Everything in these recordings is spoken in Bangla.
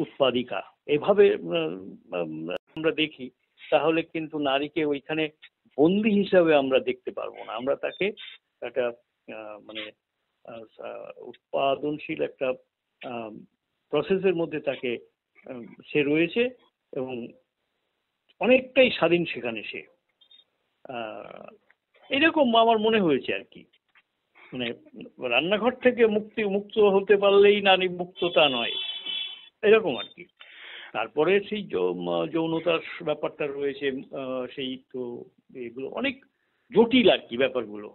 উৎপাদিকা এভাবে আমরা দেখি, তাহলে কিন্তু নারীকে ওইখানে বন্দি হিসাবে আমরা দেখতে পারবো না। আমরা তাকে একটা মানে উৎপাদনশীল একটা প্রসেসের মধ্যে তাকে সে রয়েছে এবং অনেকটাই স্বাধীন সেখানে সে। এরকম আমার মনে হয়েছে আর কি। মানে রান্নাঘর থেকে মুক্ত হতে পারলেই নারী মুক্ত তা নয়, এরকম আর কি। তারপরে সেই যৌনতার ব্যাপারটা রয়েছে, সেই তো এগুলো অনেক জটিল আর কি ব্যাপারগুলো।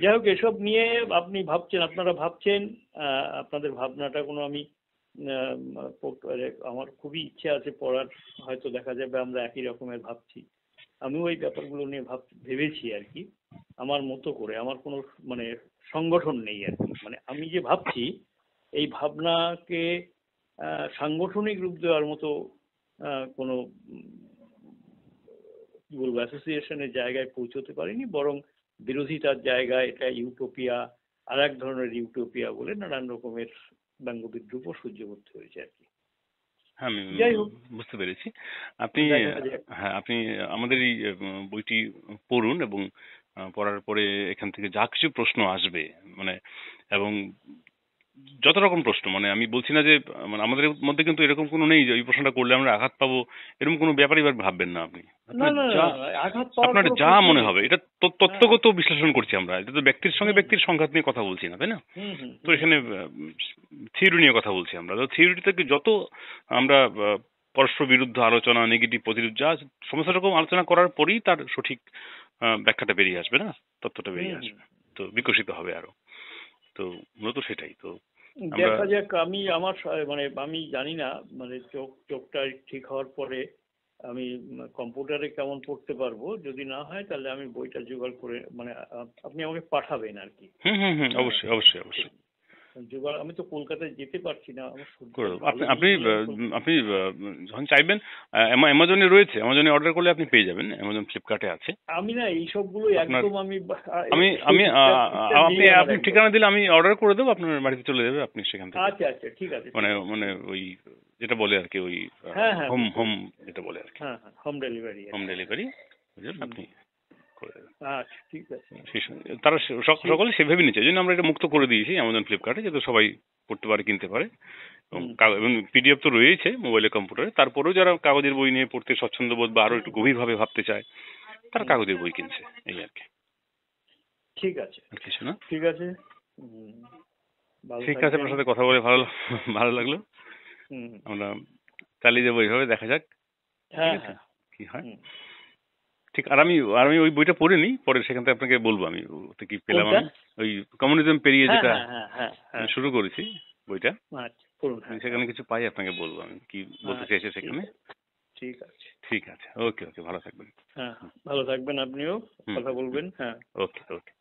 যাই হোক, এসব নিয়ে আপনি ভাবছেন, আপনারা ভাবছেন, আপনাদের ভাবনাটা কোনো আমি আমার খুবই ইচ্ছে আছে পড়ার, হয়তো দেখা যাবে আমরা একই রকমের ভাবছি। আমিও এই ব্যাপারগুলো নিয়ে ভেবেছি আর কি, আমার মতো করে। আমার কোনো মানে সংগঠন নেই আর কি। মানে আমি যে ভাবছি এই ভাবনাকে সাংগঠনিক রূপ দেওয়ার মতো কোনো কি বলবো অ্যাসোসিয়েশনের জায়গায় পৌঁছতে পারিনি, বরং বিরোধিতার জায়গায় এটা ইউটোপিয়া, আর এক ধরনের ইউটোপিয়া বলে নানান রকমের ব্যঙ্গ বিদ্রুপও সহ্য করতে হয়েছে আর কি। হ্যাঁ, আমি যাই হোক, বুঝতে পেরেছি। আপনি আপনি আমাদের এই বইটি পড়ুন এবং পড়ার পরে এখান থেকে যা কিছু প্রশ্ন আসবে, মানে এবং যত রকম প্রশ্ন, মানে আমি বলছি না যে মানে আমাদের মধ্যে কিন্তু এরকম কোনো নেই যে এই প্রশ্নটা করলে আমরা আঘাত পাবো, এরকম কোনো ব্যাপারই ভাববেন না আপনি। আপনার যা মনে হবে, এটা তত্ত্বগত বিশ্লেষণ করছি আমরা, এটা তো ব্যক্তির সঙ্গে ব্যক্তির সংঘাত নিয়ে কথা বলছি না, তাই না? তো এখানে থিওরি নিয়ে কথা বলছি আমরা। তো থিওরি থেকে যত আমরা পরস্পর বিরুদ্ধ আলোচনা, নেগেটিভ পজিটিভ যা সমস্ত রকম আলোচনা করার পরেই তার সঠিক ব্যাখ্যাটা বেরিয়ে আসবে, না তত্ত্বটা বেরিয়ে আসবে, তো বিকশিত হবে আরো। তো মূলত সেটাই। তো দেখা যাক, আমি জানি না, মানে চোখটা ঠিক হওয়ার পরে আমি কম্পিউটারে কেমন পড়তে পারবো। যদি না হয় তাহলে আমি বইটা জোগাড় করে, মানে আপনি আমাকে পাঠাবেন আর কি। অবশ্যই অবশ্যই অবশ্যই জোগাড়, আমি তো কলকাতায় যেতে পারছি না। আপনি আপনি যখন চাইবেন অ্যামাজনে রয়েছে, অ্যামাজনে অর্ডার করলে আপনি পেয়ে যাবেন, অ্যামাজন ফ্লিপকার্টে আছে। আমি না এইসবগুলো একদম আপনি ঠিকানা দিলে আমি অর্ডার করে দেবো, আপনার বাড়িতে চলে যাবে, আপনি সেখান থেকে। আচ্ছা আচ্ছা, ঠিক আছে। মানে ওই যেটা বলে আর কি, ওই হোম যেটা বলে আর কি, হোম ডেলিভারি বুঝলেন, আপনি করে দেবেন। আচ্ছা, ঠিক আছে। তারা সকলে সেভাবে নিচ্ছে, এই জন্য আমরা এটা মুক্ত করে দিয়েছি অ্যামাজন ফ্লিপকার্টে, যাতে সবাই পড়তে পারে, কিনতে পারে। এবং পিডিএফ তো রয়েছে মোবাইলে, কম্পিউটারে। তারপরেও যারা কাগজের বই নিয়ে পড়তে স্বচ্ছন্দ বোধ বা আরো একটু গভীরভাবে ভাবতে চায়, তারা কাগজের বই কিনছে, এই আর কি। ঠিক আছে, কিছু না, ঠিক আছে, ঠিক আছে। আপনার সাথে কথা বলে ভালো লাগলো। আমরা চালিয়ে যাবো এইভাবে, দেখা যাক কি হয়। ঠিক। আর আমি ওই বইটা পড়ে নিই, পরে সেখান থেকে আপনাকে বলবো আমি কি পেলাম। আমি ওই কমিউনিজম পেরিয়ে যেটা শুরু করেছি বইটা, সেখানে কিছু পাই আপনাকে বলবো আমি কি বলতে চাইছি সেখানে। ঠিক আছে, ঠিক আছে, ওকে ওকে, ভালো থাকবেন। ভালো থাকবেন, আপনিও কথা বলবেন। ওকে ওকে।